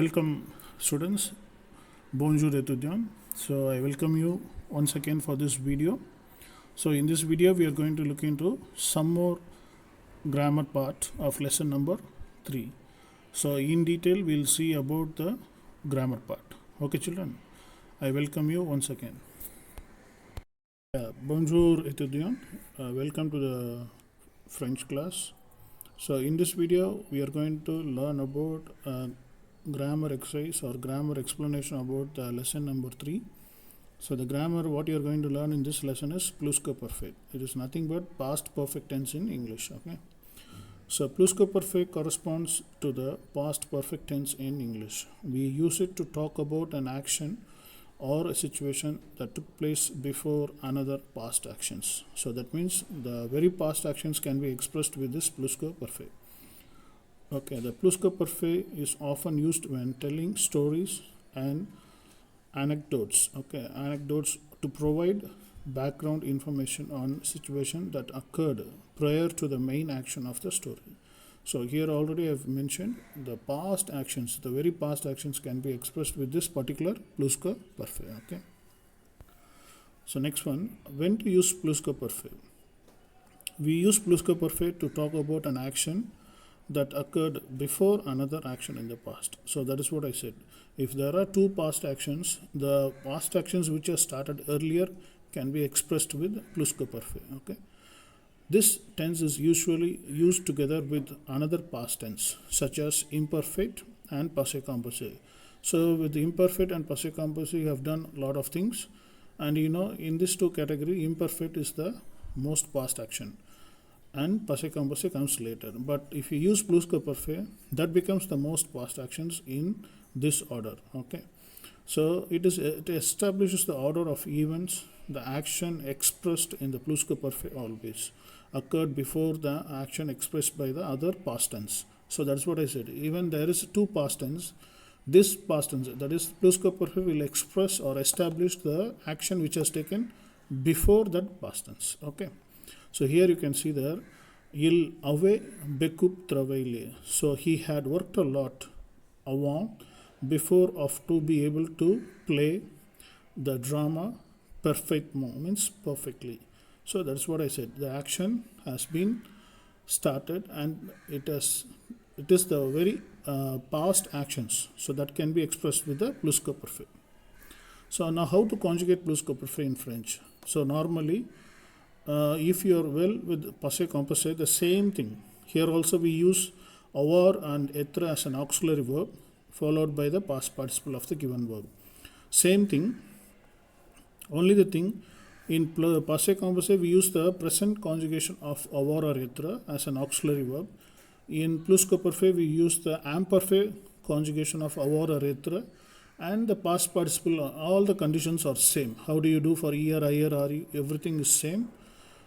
Welcome students, bonjour étudiants. So I welcome you once again for this video. So in this video we are going to look into some more grammar part of lesson number 3. So in detail we'll see about the grammar part. Okay children, I welcome you once again. Bonjour étudiants, welcome to the French class. So in this video we are going to learn about grammar exercise or grammar explanation about the lesson number 3. So the grammar what you are going to learn in this lesson is pluscuperfect. It is nothing but past perfect tense in English. Okay. So pluscuperfect corresponds to the past perfect tense in English. We use it to talk about an action or a situation that took place before another past actions. So that means the very past actions can be expressed with this pluscuperfect. Okay, the pluscuperfect is often used when telling stories and anecdotes. Okay, anecdotes to provide background information on situation that occurred prior to the main action of the story. So here already I've mentioned the past actions, the very past actions can be expressed with this particular pluscuperfect. Okay. So next one, when to use pluscuperfect? We use pluscuperfect to talk about an action that occurred before another action in the past. So that is what I said. If there are two past actions, the past actions which are started earlier can be expressed with pluscuperfect. Okay. This tense is usually used together with another past tense such as imperfect and passé composé. So with the imperfect and passé composé you have done a lot of things, and you know in this two category imperfect is the most past action and passé composé comes later. But if you use pluscuperfect, that becomes the most past actions in this order. Okay. So it establishes the order of events. The action expressed in the pluscuperfect always occurred before the action expressed by the other past tense. So that's what I said. Even there is two past tense, this past tense, that is pluscuperfect, will express or establish the action which has taken before that past tense. Okay. So here you can see there, il avait beaucoup travaillé. So he had worked a lot avant before of to be able to play the drama parfaitement, means perfectly. So that's what I said. The action has been started and it is the very past actions. So that can be expressed with the pluscuperfect. So now how to conjugate pluscuperfect in French? So normally if you are well with passé composé, the same thing. Here also we use avoir and être as an auxiliary verb followed by the past participle of the given verb. Same thing. Only the thing in passé composé we use the present conjugation of avoir or être as an auxiliary verb. In pluscuperfect we use the imperfect conjugation of avoir or être, and the past participle, all the conditions are same. How do you do for er, ir, re? Everything is same.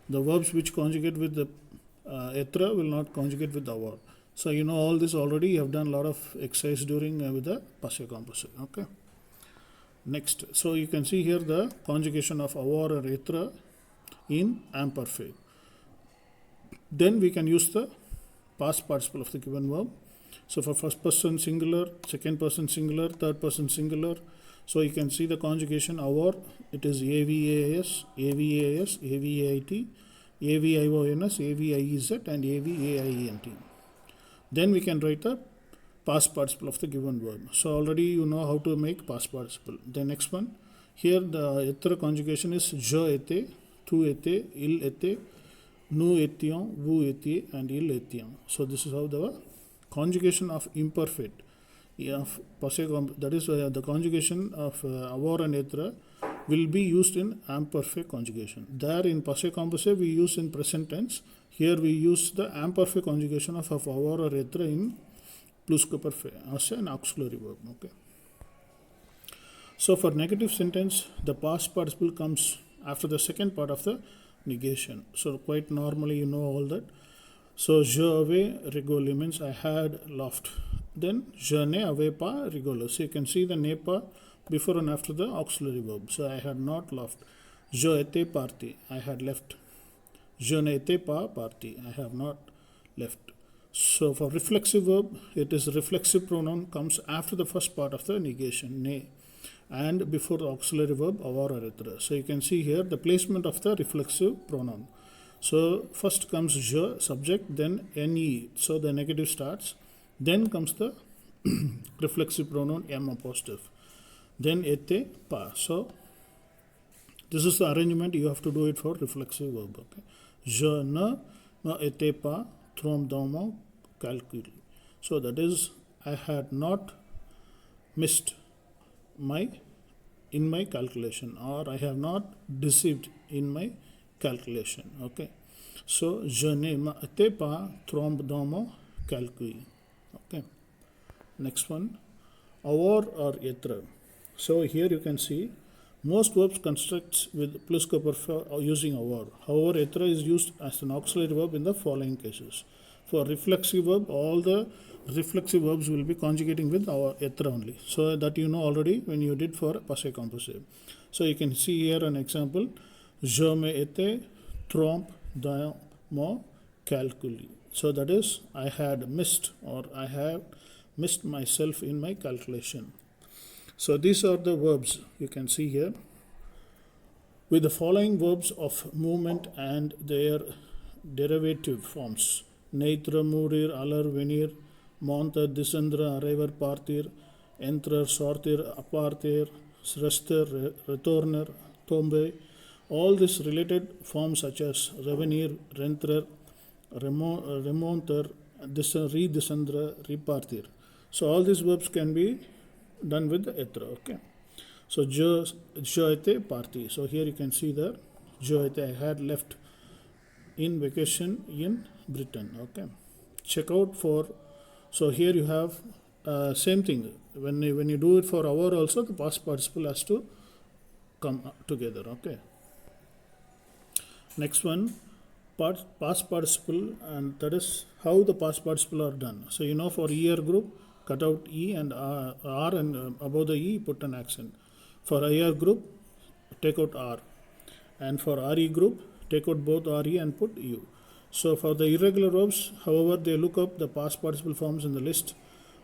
The verbs which conjugate with the être will not conjugate with avoir. So you know all this already. You have done a lot of exercise during with the passé composé. Okay. Next, so you can see here the conjugation of avoir or être in imperfect. Then we can use the past participle of the given verb. So for first person singular, second person singular, third person singular. So you can see the conjugation avoir, it is avas, avas, avait, avions, aviez, and avaient. Then we can write the past participle of the given verb. So already you know how to make past participle. The next one, here the être conjugation is je étais, tu étais, il était, nous étions, vous étiez, and ils étions. So this is how the conjugation of imperfect of passé, that is the conjugation of avoir and être will be used in imperfect conjugation. There in passé composé we use in present tense. Here we use the imperfect conjugation of avoir or être in pluscuperfect as an auxiliary verb. Okay. So for negative sentence, the past participle comes after the second part of the negation. So quite normally you know all that. So je avais rigolé means I had laughed. Then je n'avais pas rigolé. So you can see the n'ai pas before and after the auxiliary verb. So I had not laughed. Je étais parti. I had left. Je n'étais pas parti. I have not left. So for reflexive verb, it is reflexive pronoun comes after the first part of the negation, ne, and before the auxiliary verb, avoir or etre. So you can see here the placement of the reflexive pronoun. So first comes je, subject, then ne, so the negative starts. Then comes the reflexive pronoun m apostrophe. Then était, pas. So this is the arrangement you have to do it for reflexive verb. Okay. Je ne étais pas trompe dans mon calcul. So that is, I had not missed in my calculation, or I have not deceived in my calculation. Okay. So je n'étais pas trompe dans mon calcul. Okay. Next one, avoir or être. So here you can see most verbs constructs with pluscuperfect using avoir. However, être is used as an auxiliary verb in the following cases. For reflexive verb, all the reflexive verbs will be conjugating with our être only. So that you know already when you did for passé composé. So you can see here an example. Je m'étais trompé dans mon calcul. So that is, I had missed, or I have missed myself in my calculation. So these are the verbs you can see here. With the following verbs of movement and their derivative forms: naître, mourir, aller, venir, monter, descendre, arriver, partir, entrer, sortir, appartir, rester, retourner, tomber. All these related forms such as revenir, rentrer, remonter, redescendre, repartir. So all these verbs can be done with the être. Okay. So je étais parti. So here you can see the je étais, I had left in vacation in Britain. Okay. Check out for, so here you have same thing. When you do it for our also, the past participle has to come together. Okay. Next one, past participle, and that is how the past participle are done. So you know, for er group, cut out e and r, and above the e put an accent. For er group, take out r, and for re group, take out both re and put u. So for the irregular verbs, however, they look up the past participle forms in the list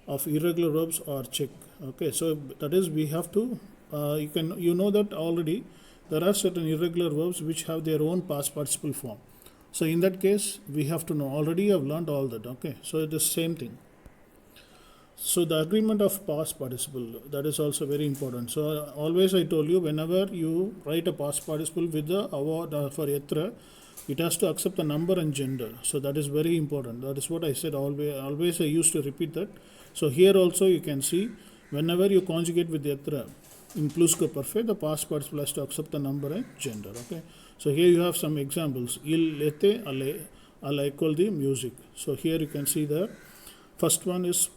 of irregular verbs or check. Okay, so that is, we have to you know that already there are certain irregular verbs which have their own past participle form. So in that case, we have to know. Already you have learned all that. Okay, so it is same thing. So the agreement of past participle, that is also very important. So always I told you, whenever you write a past participle with the avoir for être, it has to accept the number and gender. So that is very important. That is what I said always I used to repeat that. So here also you can see, whenever you conjugate with être in pluscuperfect, the past participle has to accept the number and gender. Okay. So here you have some examples. Il était allé à l'école de musique. So here you can see the first one is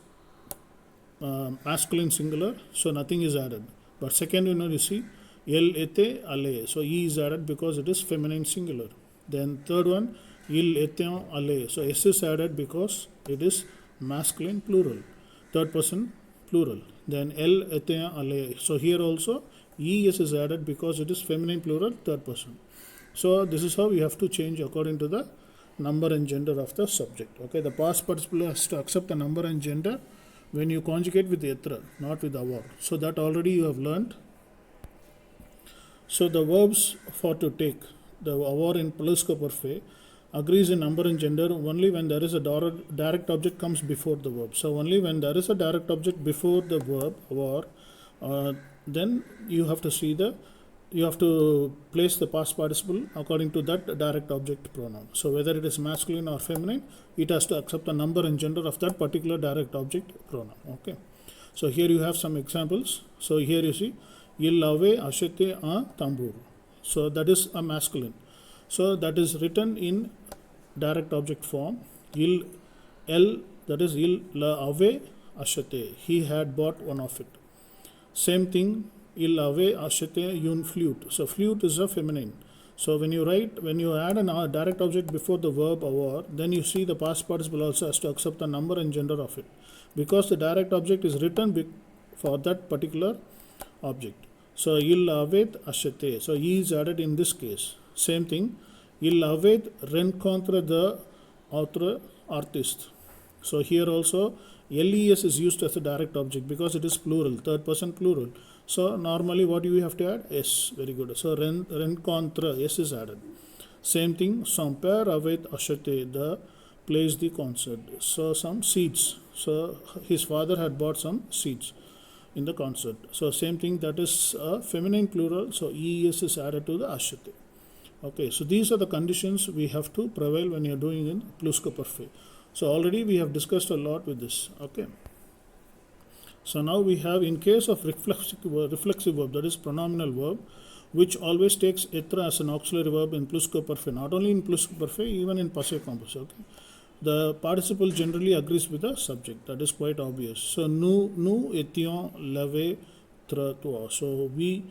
masculine singular, so nothing is added. But second, you see, elle était allé, so e is added because it is feminine singular. Then third one, il était allé, so s is added because it is masculine plural, third person plural. Then elle était allé, so here also es is added because it is feminine plural, third person. So this is how we have to change according to the number and gender of the subject. Okay, the past participle has to accept the number and gender when you conjugate with être, not with avoir. So that already you have learned. So the verbs for to take, the avoir in pluscuperfect, agrees in number and gender only when there is a direct object comes before the verb. So only when there is a direct object before the verb avoir, then you have to see you have to place the past participle according to that direct object pronoun. So whether it is masculine or feminine, it has to accept the number and gender of that particular direct object pronoun. Okay. So here you have some examples. So here you see, il avait acheté un tambour. So that is a masculine. So that is written in direct object form. That is, il l'avait acheté. He had bought one of it. Same thing, il avait acheté une flute. So flute is a feminine. So when you add a direct object before the verb avoir, then you see the past participle also has to accept the number and gender of it, because the direct object is written for that particular object. So il avait acheté. So e is added in this case. Same thing, il avait rencontré the autre artiste. So here also les is used as a direct object because it is plural, third person plural. So normally what you have to add? S. Very good. So rencontre, S is added. Same thing, son père avait acheté the place the concert. So some seats. So his father had bought some seats in the concert. So same thing, that is a feminine plural. So es is added to the acheté. Okay, so these are the conditions we have to prevail when you are doing in pluscuparfait. So already we have discussed a lot with this. Okay. So now we have, in case of reflexive verb, that is pronominal verb, which always takes être as an auxiliary verb in pluscuparfait. Not only in pluscuparfait, even in passé composé. Okay. The participle generally agrees with the subject. That is quite obvious. So nous étions levés très tôt. So we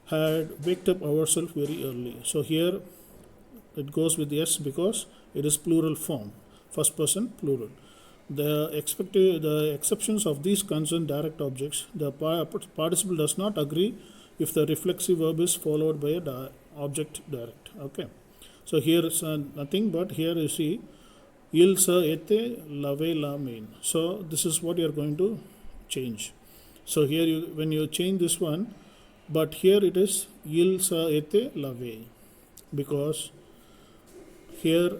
had waked up ourselves very early. So here it goes with yes because it is plural form, first person plural. The exceptions of these concerned direct objects, the participle does not agree if the reflexive verb is followed by a object direct. Okay. So here is nothing but here you see il se était lavé la main. So this is what you are going to change. So here when you change this one, but here it is il se était lavé because here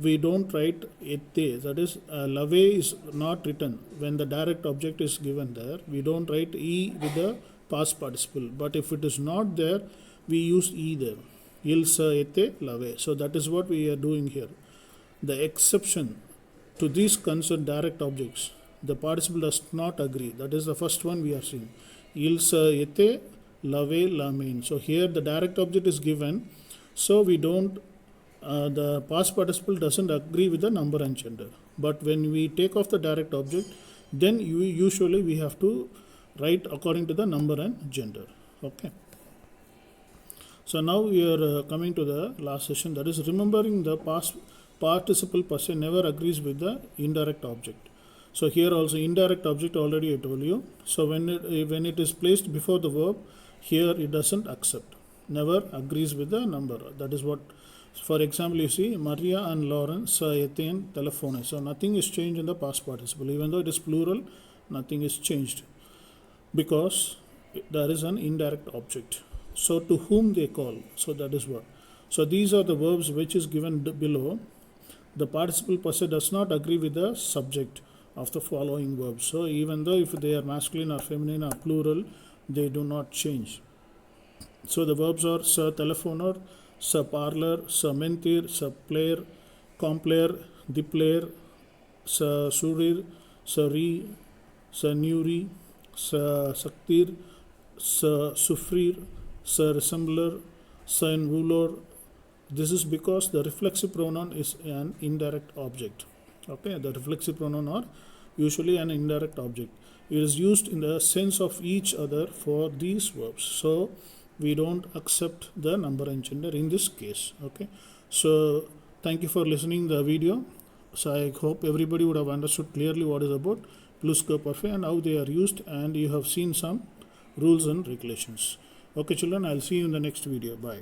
we don't write était, that is lavé is not written. When the direct object is given there, we don't write e with the past participle, but if it is not there, we use e there. Il se était lavé. So that is what we are doing here. The exception to these concerned direct objects, the participle does not agree. That is the first one we are seeing. Il se était lavé la main. So here the direct object is given, so we don't the past participle doesn't agree with the number and gender. But when we take off the direct object, then usually we have to write according to the number and gender. Okay. So now we are coming to the last session, that is remembering the past participle per se never agrees with the indirect object. So here also indirect object already I told you. So when it is placed before the verb, here it doesn't accept, never agrees with the number. That is what, for example, you see Maria and Lawrence se étaient téléphoné. So nothing is changed in the past participle, even though it is plural, nothing is changed because there is an indirect object. So to whom they call, so that is what. So these are the verbs which is given below. The participle per se does not agree with the subject of the following verbs. So even though if they are masculine or feminine or plural, they do not change. So the verbs are se téléphoner, se parler, se mentir, se plaire, complaire, déplaire, se sourire, se rire, se nourrir, se sortir, se souffrir, se ressembler, se envouloir. This is because the reflexive pronoun is an indirect object. Okay, the reflexive pronoun are usually an indirect object. It is used in the sense of each other for these verbs. So we don't accept the number and gender in this case. Okay, so thank you for listening the video. So I hope everybody would have understood clearly what is about pluscuparfait and how they are used, and you have seen some rules and regulations. Okay children, I'll see you in the next video. Bye.